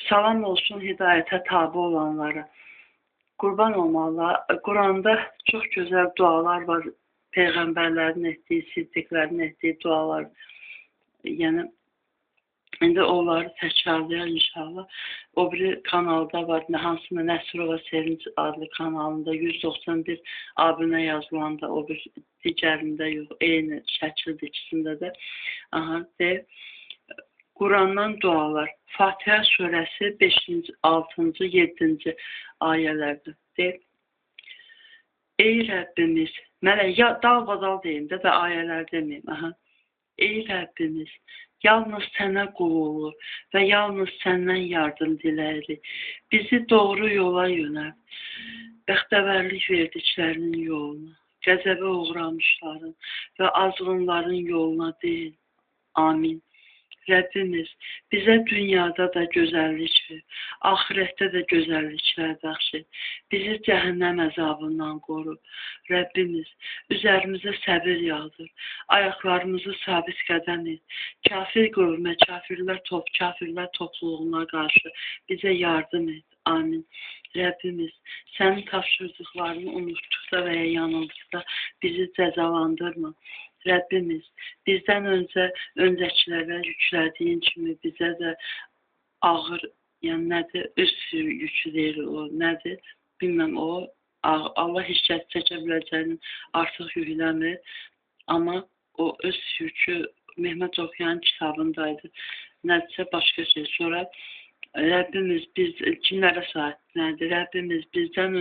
Salam olsun hidayətə tabi olanlara. Qurban olmalılar. Quranda çox gözəl dualar var. Peyğəmbərlərin etdiyi, siddiqlərin etdiyi dualar. Yəni, indi onları təkrarlayar inşallah. O biri kanalda var. Hansını Nəsrova Sevinç adlı kanalında 191 abunə yazılanda, o bir digərində yox. Eyni şəkildə ikisində də. Aha, deyir. Qurandan dualar. Fatihə surəsi 5-ci, 6-cı, 7-ci ayələrdir. Deyir. Ey Rəbbimiz, mənə dalbadal deyim də ayələr deməyim. Aha. Ey Rəbbimiz, yalnız sənə qul olur və yalnız səndən yardım diləyirik. Bizi doğru yola yönəl. Bəxtəvərlik verdiklərinin yoluna, qəzəbə uğramışların və azğınların yoluna deyil. Amin. Rəbbimiz, bizə dünyada da gözəllik ver, axirətdə də gözəlliklər bəxş et. Bizi cəhənnəm əzabından qoru. Rəbbimiz, üzərimizə səbir yağdır, ayaqlarımızı sabit qədəm et. Kafir qövmə, kafirlər topluluğuna qarşı bizə yardım et. Amin. Rəbbimiz, sənin tapşırdıqlarını unutduqda və ya yanıldıqda bizi cəzalandırma. Rəbbimiz, bizdən öncəkilərə yüklədiyin kimi bizə də ağır, yəni nədir, öz yükü deyir o, nədir, bilməm o, Allah heç kəs çəkə biləcəyinin artıq yükləmir, amma o öz yükü Mehmet Oxuyanın kitabındaydı, nədirsə başqa şey. Sonra Rəbbimiz, biz kimlərə sahibdir, Rəbbimiz, bizdən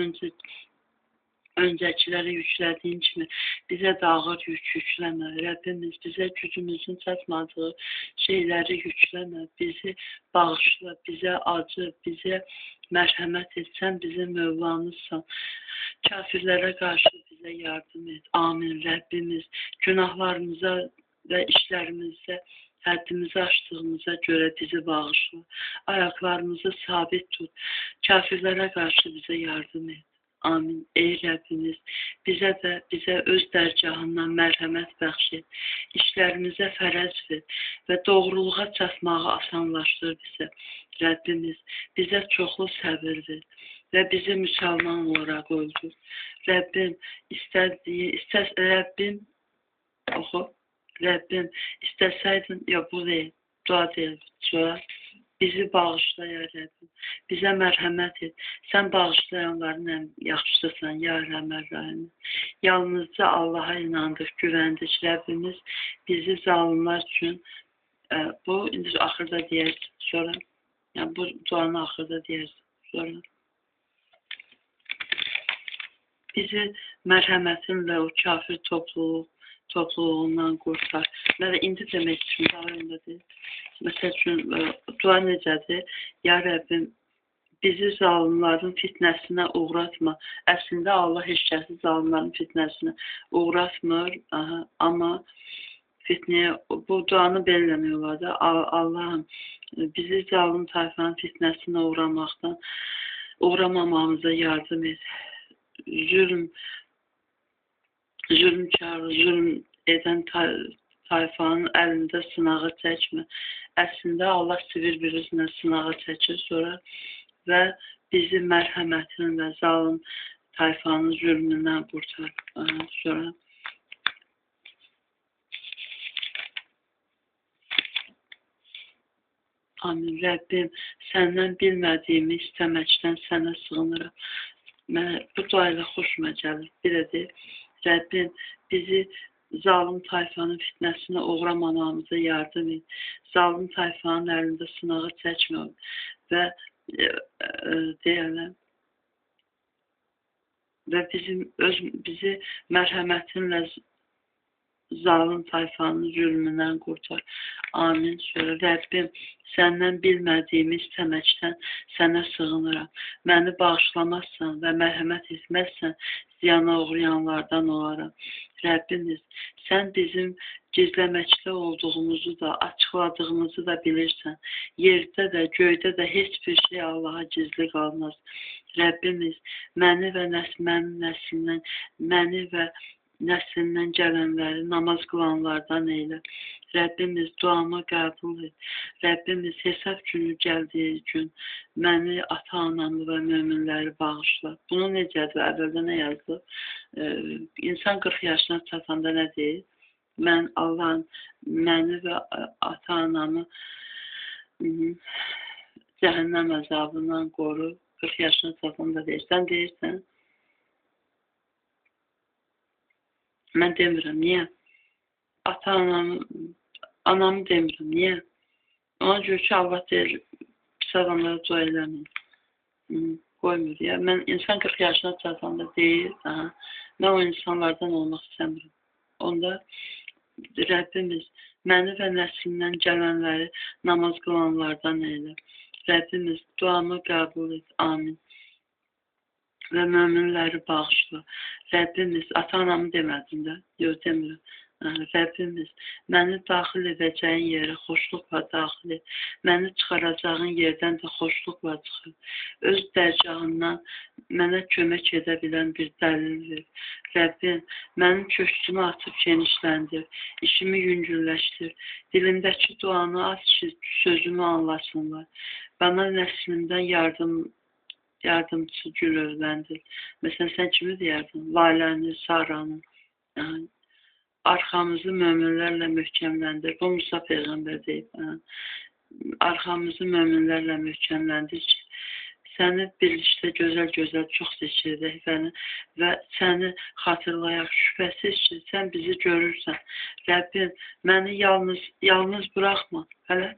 öncəkilərə yüklədiyin kimi bizə də ağır yük yükləmə. Rəbbimiz, bizə gücümüzün çatmadığı şeyləri yükləmə. Bizi bağışla, bizə acı, bizə mərhəmət etsən, bizim Mövlamızsan. Kafirlərə qarşı bizə yardım et. Amin. Rəbbimiz, günahlarımıza və işlərimizdə həddimizi aşdığımıza görə bizi bağışla. Ayaqlarımızı sabit tut. Kafirlərə qarşı bizə yardım et. Amin. Ey Rəbbimiz, bizə öz dərgahından mərhəmət bəxş et. İşlərimizə fərəz ver və doğruluğa çatmağı asanlaşdır bizə. Rəbbimiz, bizə çoxlu səbir ver və bizi müsəlman olaraq öldür. Rəbbim, Rəbbim, istəsəydin, bu deyil, dua deyil, bizi bağışla, ya Rəbbim, bizə mərhəmət et. Sən bağışlayanların ən yaxşısısan, ya Rəhmən. Yalnızca Allaha inandıq, güvəndik. Rəbbimiz bizi zalimlar üçün, bu indi axırda deyərsin, sonra, yəni bu duanı axırda deyərsin, sonra. Bizi mərhəmətinlə o kafir topluluğundan qurtar. Mən də indi demək üçün daha önədir. Məsəl üçün, dua necədir? Ya Rəbbim, bizi zalimların fitnəsinə uğratma. Əslində, Allah heç kəsi zalimların fitnəsinə uğratmır. Amma fitnəyə, bu duanı belə demək olar da, Allahım, bizi zalim tayfanın fitnəsinə uğramamamıza yardım et. Zülm edən tayfanın əlində sınağı çəkmə. Əslində, Allah sivir bir üzünə sınağı çəkir sonra və bizi mərhəmətin və zalim tayfanın zülmündən qurtar. Sonra Amin. Rəbbim, səndən bilmədiyimi istəməkdən sənə sığınıram. Mənə bu dua ilə xoşuma gəlir. Bir də Rəbbim, bizi zalim tayfanın fitnəsinə uğramamamıza yardım et. Zalim tayfanın əlində sınağı çəkmə və deyərlər və bizi mərhəmətinlə zalim tayfanın zülmündən qurtar. Amin. Sonra Rəbbim, səndən bilmədiyimi istəməkdən sənə sığınıram. Məni bağışlamazsan və mərhəmət etməzsən, ziyana uğrayanlardan olaram. Rəbbimiz, sən bizim gizləməkdə olduğumuzu da, açıqladığımızı da bilirsən. Yerdə də, göydə də heç bir şey Allaha gizli qalmaz. Rəbbimiz, məni və nəslindən gələnləri namaz qılanlardan eylə. Rəbbimiz duamı qəbul et. Rəbbimiz hesab günü gəldiyi gün məni, ata-anamı və möminləri bağışla. Bunu necədir? Əvvəldə nə yazdı? İnsan 40 yaşına çatanda nə deyir? Mən Allahın məni və ata-anamı cəhənnəm əzabından qoru. 40 yaşına çatanda deyir. Sən deyirsən? Mən demirəm. Niyə? Anamı demirəm. Niyə? Ona görə ki, Allah deyir, pis adamlara dua eləməyin. Qoymur. Ya. Mən insan 40 yaşına çatanda deyir, mən o insanlardan olmaq istəmirəm. Onda Rəbbimiz məni və nəslimdən gələnləri namaz qılanlardan elə. Rəbbimiz duamı qəbul et. Amin. Və möminləri bağışla. Rəbbimiz, ata-anamı demədim də, yox demirəm. Rəbbimiz, məni daxil edəcəyin yerə xoşluqla daxil et. Məni çıxaracağın yerdən də xoşluqla çıxır. Öz dərgahından mənə kömək edə bilən bir dəlil ver. Rəbbim, mənim köksümü açıb genişləndir. İşimi yüngülləşdir. Dilimdəki duanı aç ki, sözümü anlasınlar. Bana nəslimdən yardımcı gül özləndir. Məsələn, sən kimi deyərdin? Lalənin, Saranın. Arxamızı möminlərlə möhkəmləndir. Bu Musa Peyğəmbər deyib. Arxamızı möminlərlə möhkəmləndir ki, səni birlikdə gözəl-gözəl çox seçirik və səni xatırlayaq. Şübhəsiz ki, sən bizi görürsən. Rəbbim, məni yalnız buraxma. Hələ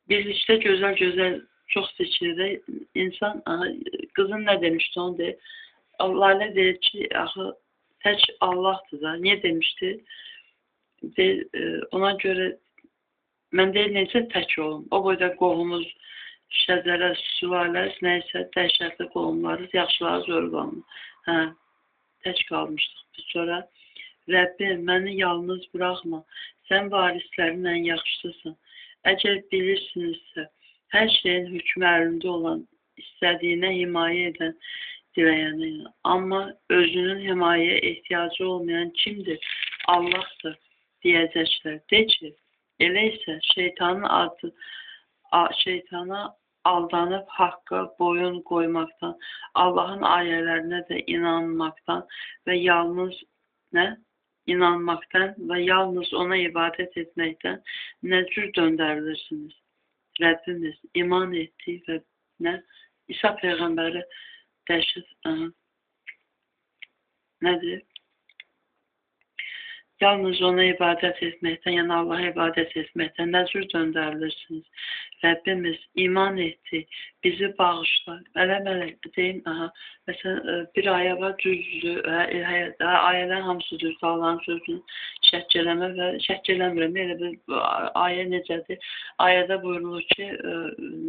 birlikdə gözəl-gözəl çox seçirik. İnsan, qızın nə demişdi onu deyir. Lalə deyir ki, axı, tək Allahdır da. Niyə demişdi? Ona görə mən deyil, necə tək olum? O boyda qolumuz, şəzərə, sülaləz, nəysə, dəhşətli qolumlarız, yaxşıları zörg olmur. Tək qalmışdıq. Biz sonra, Rəbbim, məni yalnız buraxma. Sən varislərin ən yaxşısın. Əgər bilirsinizsə, hər şeyin hükmü əlində olan, istədiyinə himayə edən, diləyəni. Amma özünün himayəyə ehtiyacı olmayan kimdir? Allahdır, deyəcəklər. De ki, elə isə şeytana aldanıb haqqa boyun qoymaqdan, Allahın ayələrinə də inanmaqdan və yalnız ona ibadət etməkdən nə cür döndərilirsiniz? Rəbbimiz iman etdik və İsa Peyğəmbəri nədir? Yalnız ona ibadət etməkdən, yəni Allaha ibadət etməkdən nə cür döndərilirsiniz? Rəbbimiz iman etdi, bizi bağışla. Ələmələk deyim, məsələn, bir ayə var, düzdür, ayələrin hamısı düzdür, Allahın sözünü şəhk eləmə və şəhk eləmirəm. Elə bir ayə necədir? Ayədə buyurulur ki,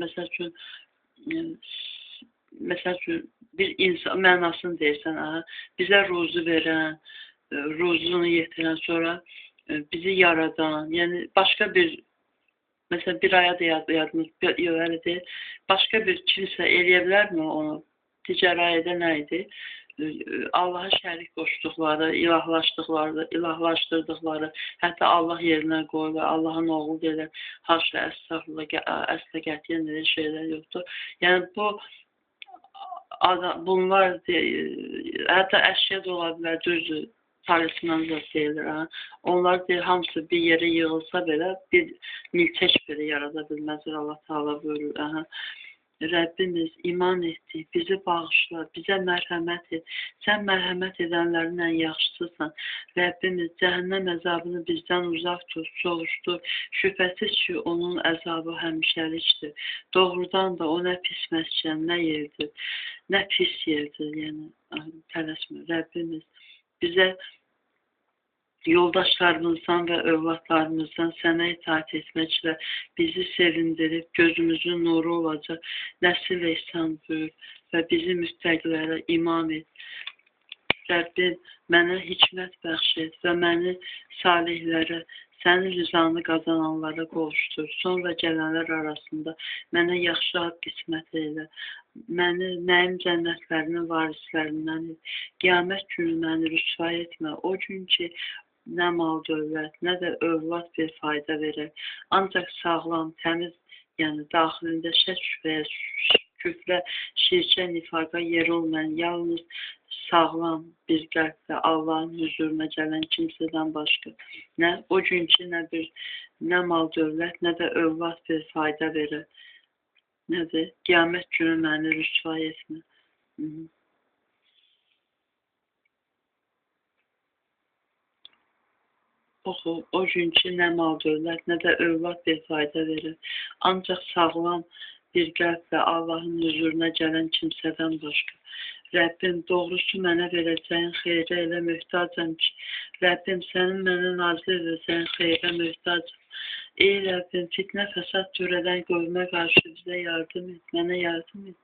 məsəl üçün, bir insan mənasını deyirsən, bizə ruzu verən, ruzunu yetirən, sonra bizi yaradan, yəni başqa bir, məsələn, bir ayədə yadımız, başqa bir kimsə eləyə bilərmi onu? Digər ayədə nə idi? Allaha şərik qoşduqları, ilahlaşdırdıqları, hətta Allah yerinə qoyurlar, Allahın oğlu deyirlər, haşa, əslə qətiyyən elə şeylər yoxdur. Yəni bunlar hətta əşya da ola bilər, düzdür, talismanlar deyilir. Onlar deyir, hamısı bir yerə yığılsa belə, bir milçək belə yarada bilməzdir, Allah Teala buyurur. Rəbbimiz iman etdik, bizi bağışla, bizə mərhəmət et. Sən mərhəmət edənlərin ən yaxşısısan. Rəbbimiz cəhənnəm əzabını bizdən uzaq tut, soğuşdur. Şübhəsiz ki, onun əzabı həmişəlikdir. Doğrudan da o nə pis məskən, nə yerdir, nə pis yerdir, yəni tələsmə. Rəbbimiz bizə yoldaşlarımızdan və övladlarımızdan sənə itaat etməklə bizi sevindirib, gözümüzün nuru olacaq, nəsil ehsan buyur və bizi müstəqlərə imam et. Rəbbim, mənə hikmət bəxş et və məni salihlərə, sənin rızanı qazananlara qovuşdur. Sonra gələnlər arasında mənə yaxşı ad qismət elə. Məni mənim cənnətlərinin varislərindən et. Qiyamət günü məni rüsva etmə. O gün ki, nə mal dövlət, nə də övlad bir fayda verir. Ancaq sağlam, təmiz, yəni daxilində şək şübhəyə, küfrə, şirkə, nifaqa yer olmayan, yalnız sağlam bir qəlblə Allahın huzuruna gələn kimsədən başqa nə o günkü nə mal dövlət, nə də övlad bir fayda verir. Nədir? Qiyamət günü məni rüsva etmə. Oxu, o günkü nə mal dövlət, nə də övlad bir fayda verir. Ancaq sağlam bir qəlblə Allahın huzuruna gələn kimsədən başqa. Rəbbim, doğrusu mənə verəcəyin xeyrə elə möhtacam ki, Rəbbim, sənin mənə nazil edəcəyin xeyrə möhtacam. Ey Rəbbim, fitnə fəsad törədən qövmə qarşı bizə yardım et, mənə yardım et.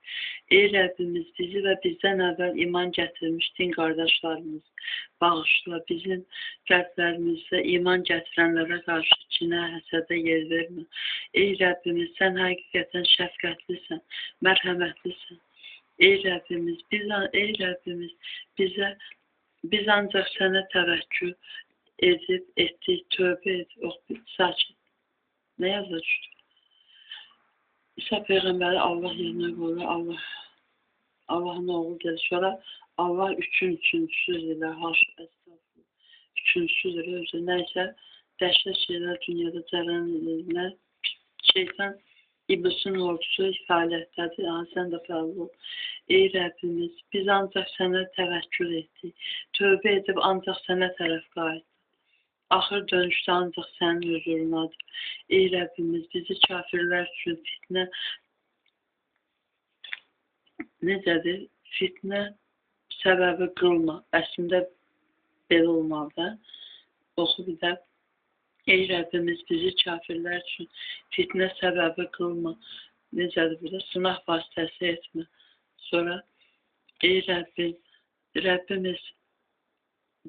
Ey Rəbbimiz, bizi və bizdən əvvəl iman gətirmiş din qardaşlarımız bağışla, bizim qəlblərimizdə iman gətirənlərə qarşı kinə, həsədə yer vermə. Ey Rəbbimiz, sən həqiqətən şəfqətlisən, mərhəmətlisən. Ey Rəbbimiz, biz ancaq sənə təvəkkül etdik, tövbə et, sakin. Nə yazır? İsa Peyğəmbəri Allah yerinə qoyur, Allahın oğlu gəlir. Sonra Allah üçüncüsüz ilə, üçüncüsüz ilə özü nəysə dəhşət şeylər dünyada cərəyan edirlər. Şeytan İblisin ordusu fəaliyyətdədir, sən də fəal ol. Ey Rəbbimiz, biz ancaq sənə təvəkkül etdik, tövbə edib ancaq sənə tərəf qayıtdıq. Axır dönüşdə ancaq sənin huzurunadır. Ey Rəbbimiz, bizi kafirlər üçün fitnə necədir? Fitnə səbəbi qılma. Əslində belə olmalı. Oxu bir də. Ey Rəbbimiz, bizi kafirlər üçün fitnə səbəbi qılma. Necədir burada? Sınaq vasitəsi etmə. Sonra, ey Rəbbimiz,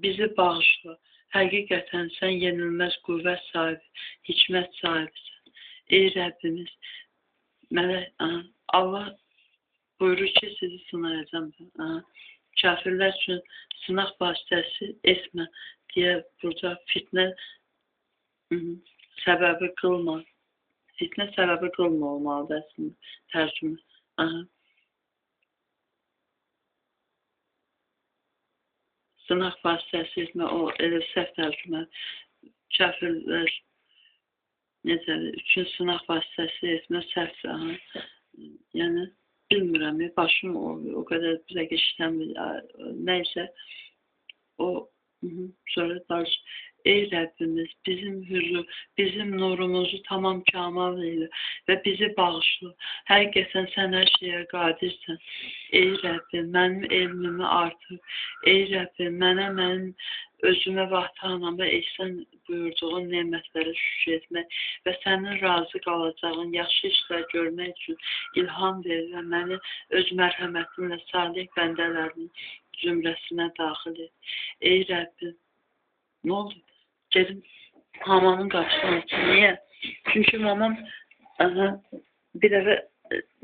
bizi bağışla. Həqiqətən sən yenilməz qüvvət sahibi, hikmət sahibisən. Ey Rəbbimiz, Allah buyurur ki, sizi sınayacam. Kafirlər üçün sınaq vasitəsi etmə deyə burada fitnə səbəbi qılma. Fitnə səbəbi qılma olmalıdır əslində tərcümə. Sınaq vasitəsi etmə, o elə səhv tərcümə. Kafirlər necədir? Üçün sınaq vasitəsi etmə səhvdir. Yəni, bilmirəm, başım o qədər bizə işləmir. Nəysə, o sonra qarşı. Ey Rəbbimiz, bizim nurumuzu tamam kamal eyle və bizi bağışla. Həqiqətən sən hər şeyə qadirsən. Ey Rəbbim, mənim elmimi artır. Ey Rəbbim, mənim özümə və ata-anama ehsan buyurduğun nemətlərə şükür etmək və sənin razı qalacağın yaxşı işlər görmək üçün ilham ver və məni öz mərhəmətinlə salih bəndələrinin zümrəsinə daxil et. Ey Rəbbim, nə oldu? Gedim hamamın qapısını açın. Niyə? Çünki mamam bir dəfə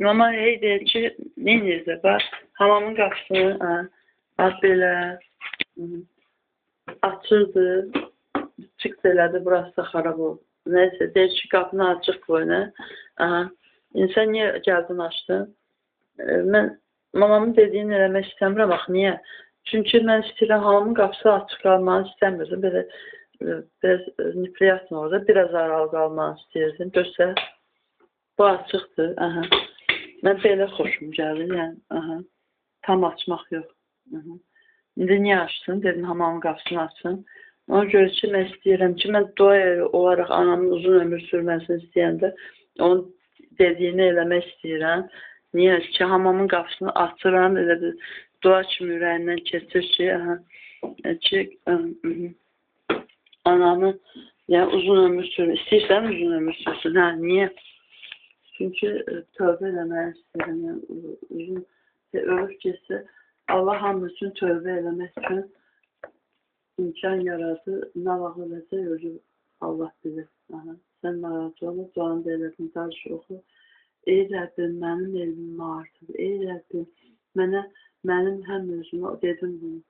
mama deyir ki, nə edirdi? Bax, hamamın qapısını bax belə açırdı. Çıktı elədi, burası da xarab oldu. Nəysə, deyir ki, qapını açıq qoy, nə? İnsan niyə gəldin açdın? Mən mamamın dediyini eləmək istəmirəm, bax, niyə? Çünki mən istəyirəm, hamamın qapısı açıq qalmanı istəmirdim. Belə biraz неприятно orada, biraz aralı qalmanı istəyirdim. Göstər, bu açıqdır. Mən belə xoşum gəlir, yəni. Tam açmaq yox. İndi niyə açsın? Dedim, hamamın qapısını açsın. Ona görə ki, mən istəyirəm ki, mən dua olaraq anamın uzun ömür sürməsini istəyəndə onun dediyini eləmək istəyirəm. Niyə ki, hamamın qapısını açıram, elə bir dua kimi ürəyindən keçir ki, anamı yəni uzun ömür sürür. İstəyirsən uzun ömür sürsün. Niyə? Çünki tövbə eləmək istəyirəm. Yəni, uzun ölüb keçsə, Allah hamı üçün tövbə eləmək üçün imkan yaradı. Nə vaxt öləcək, ölür. Allah bilir. Sən narahat olma, duanı da elədin, qarşı oxu. Ey Rəbbim, mənim elmimi artır. Ey Rəbbim, mənim həm özümə dedim bunu.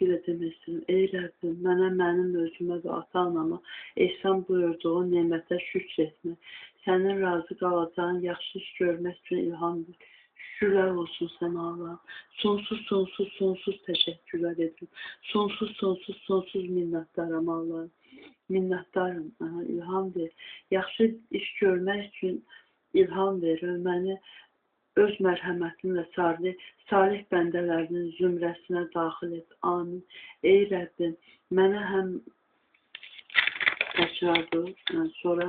bir də demək istəyirəm, ey Rəbbim, mənə, mənim özümə və ata-anama ehsan buyurduğun nemətə şükr etmək, sənin razı qalacağın yaxşı iş görmək üçün ilham ver. Şükürlər olsun sənə Allahım. Sonsuz təşəkkürlər edirəm. Sonsuz minnətdaram Allahım. Minnətdarım, mənə ilham ver. Yaxşı iş görmək üçün ilham verir. Məni öz mərhəmətinlə salih bəndələrinin zümrəsinə daxil et. Amin. Ey Rəbbim, mənə həm təkrardır, sonra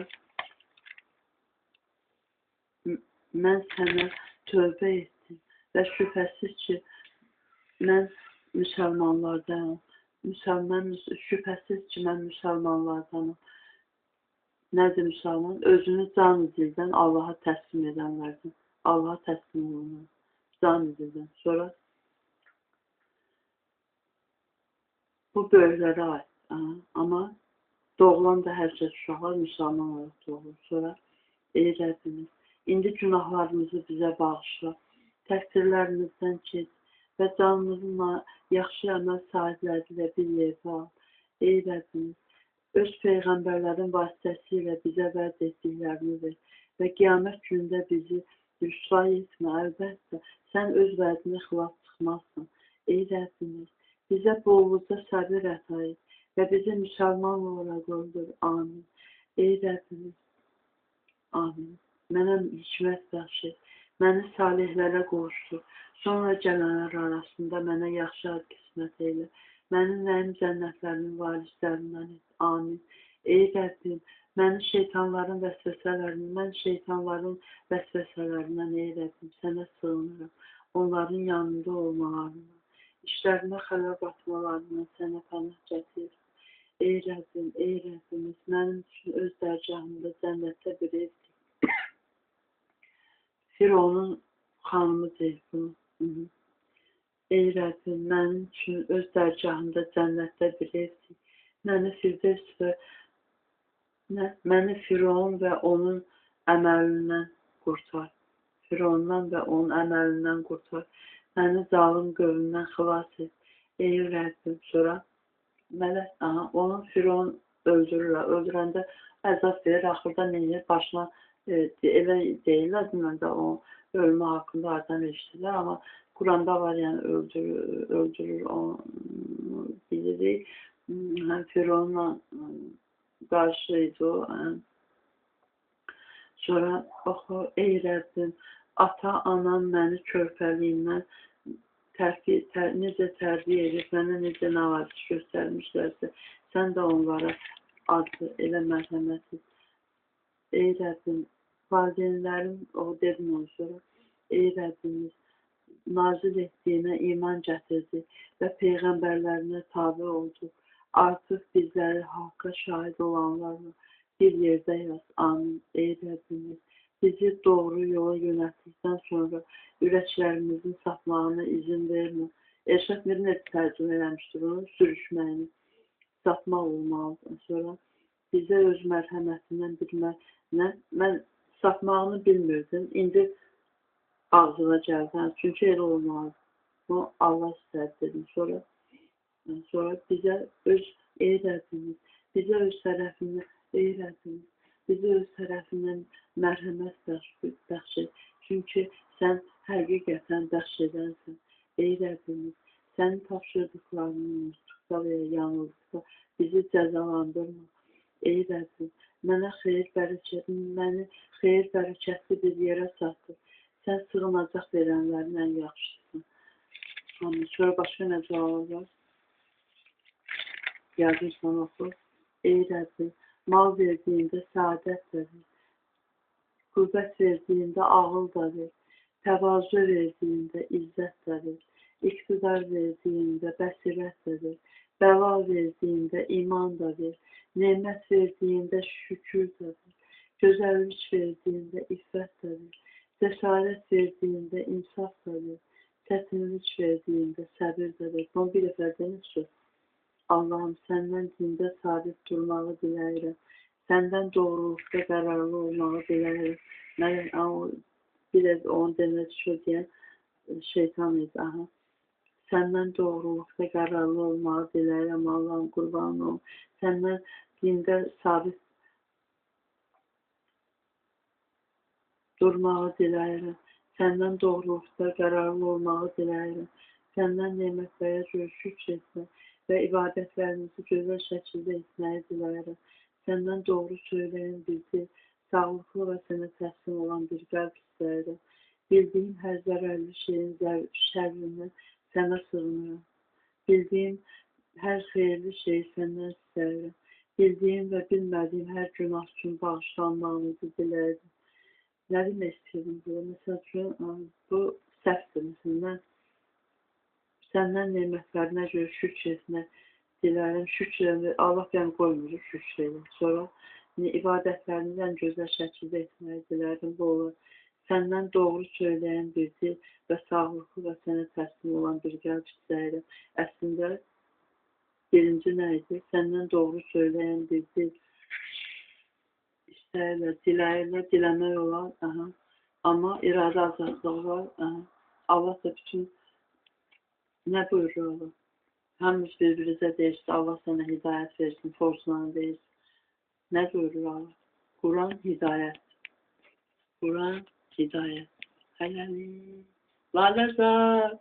mən sənə tövbə etdim və şübhəsiz ki, mən müsəlmanlardanam. Şübhəsiz ki, mən müsəlmanlardanam. Nədir müsəlman? Özünü can dildən Allaha təslim edənlərdən. Allaha təslim olunur. Can dildən. Sonra bu böyüklərə aid. Amma doğulan da hər kəs uşaqlar müsəlman olaraq doğulur. Sonra ey Rəbbimiz, indi günahlarımızı bizə bağışla, təqsirlərimizdən keç və canımızla yaxşı əməl sahibləri ilə bir yerdə al. Ey Rəbbimiz, öz peyğəmbərlərin vasitəsilə bizə vəd etdiklərini ver və qiyamət günündə bizi rüsvay etmə. Əlbəttə, sən öz vədini xilaf çıxmazsan. Ey Rəbbimiz, bizə bolluca səbir əta et və bizi müsəlman olaraq öldür. Amin. Ey Rəbbimiz, amin. Mənə hikmət bəxş et, məni salihlərə qovuşdur, sonra gələnlər arasında mənə yaxşı ad qismət eylə, mənim nəyim cənnətlərinin varislərindən et. Amin. Ey Rəbbim, məni şeytanların vəsvəsələrindən ey Rəbbim, sənə sığınırım, onların yanında olmalarından, işlərinə xələl batmalarından sənə pənah gətirir. Ey Rəbbimiz, mənim üçün öz dərgahımda cənnətdə bir ev Fironun xanımı deyil bunu. Ey Rəbbim, mənim üçün öz dərgahımda cənnətdə bir evdir. Məni Firon və onun əməlindən qurtar. Firondan və onun əməlindən qurtar. Məni zalım qövmündən xilas et. Ey Rəbbim, sonra onun Firon öldürürlər. Öldürəndə əzab verir, axırda neyir, başına elə deyirlər, də o ölümü haqqında aradan eşitirlər, amma Quranda var, yəni öldürür onu bilirik. Fironla qarşıydı o. Sonra oxu, ey Rəbbim, ata-anam məni körpəliyimdən necə tərbiyə edib, mənə necə nəvaziş göstərmişlərsə, sən də onlara adlı elə mərhəmət et. Ey Rəbbim, valideynlərim, o dedim onu sonra, ey Rəbbimiz, nazil etdiyinə iman gətirdi və peyğəmbərlərinə tabi oldu. Artıq bizləri haqqa şahid olanlarla bir yerdə yaz. Amin. Ey Rəbbimiz, bizi doğru yola yönətdikdən sonra ürəklərimizin sapmağına izin vermə. Elşad Mirin tərcümə eləmişdir onu, sürüşməyini, sapmaq olmalıdır. Sonra bizə öz mərhəmətindən bilmək. Mən sapmağını bilmirdim. İndi ağzına gəldi. Çünki elə olmalıdır. Bu Allah istər dedim. Sonra bizə öz ey Rəbbimiz, bizə öz tərəfindən ey Rəbbimiz, bizə öz tərəfindən mərhəmət bəxş et. Çünki sən həqiqətən bəxş edənsən. Ey Rəbbimiz, sənin tapşırdıqlarını unutduqda və ya yanıldıqda bizi cəzalandırma. Ey Rəbbim, məni xeyir bərəkətli bir yerə çatdır. Sən sığınacaq verənlərin ən yaxşısın. Sonra başqa nə cavab var? Yazmışsan oxu. Ey Rəbbim, mal verdiyində səadət də ver. Qüvvət verdiyində ağıl da ver. Təvazö verdiyində izzət də ver. İqtidar verdiyində bəsirət də ver. Bəla verdiyində iman da ver. Nemət verdiyində şükür də ver. Gözəllik verdiyində iffət də ver. Cəsarət verdiyində insaf da ver. Çətinlik verdiyində səbir də ver. Bunu bir dəfə demişdir. Allahım, səndən dində sabit durmağı diləyirəm. Səndən doğruluqda qərarlı olmağı diləyirəm. Bir də onu demək istəyən şeytan idi. Səndən doğruluqda qərarlı olmağı diləyirəm, Allahım qurban olum. Səndən dində sabit durmağı diləyirəm. Səndən doğruluqda qərarlı olmağı diləyirəm. Səndən nemətlərə görə şükr etmək və ibadətlərimizi gözəl şəkildə etməyi diləyirəm. Səndən doğru söyləyən bizi, sağlıqlı və sənə təslim olan bir qəlb istəyirəm. Bildiyim hər zərərli şeyin şərrindən sənə sığınıram. Bildiyim hər xeyirli şeyi səndən istəyirəm. Bildiyim və bilmədiyim hər günah üçün bağışlanmağınızı diləyirəm. Nə demək istəyirəm bu? Məsəl üçün, bu səhvdir. Məsələn, səndən nemətlərinə görə şükr etmək diləyirəm. Şükr etmək, Allah bəni qoymur şükr edəm. Sonra ibadətlərimizi ən gözəl şəkildə etməyi diləyirəm. Bu olur. Səndən doğru söyləyən bir dil və sağlıqlı və sənə təslim olan bir qəlb istəyirəm. Əslində, birinci nə idi? Səndən doğru söyləyən bir dil istəyirlər, diləyirlər, diləmək olar. Amma iradə azadlığı var. Allah da bütün nə buyurur Allah? Həmiz bir-birinizə deyirsə, Allah sənə hidayət versin, forçlarını deyirsin. Nə buyurur Allah? Quran hidayət. Quran hidayət. Hələli. Laləzar.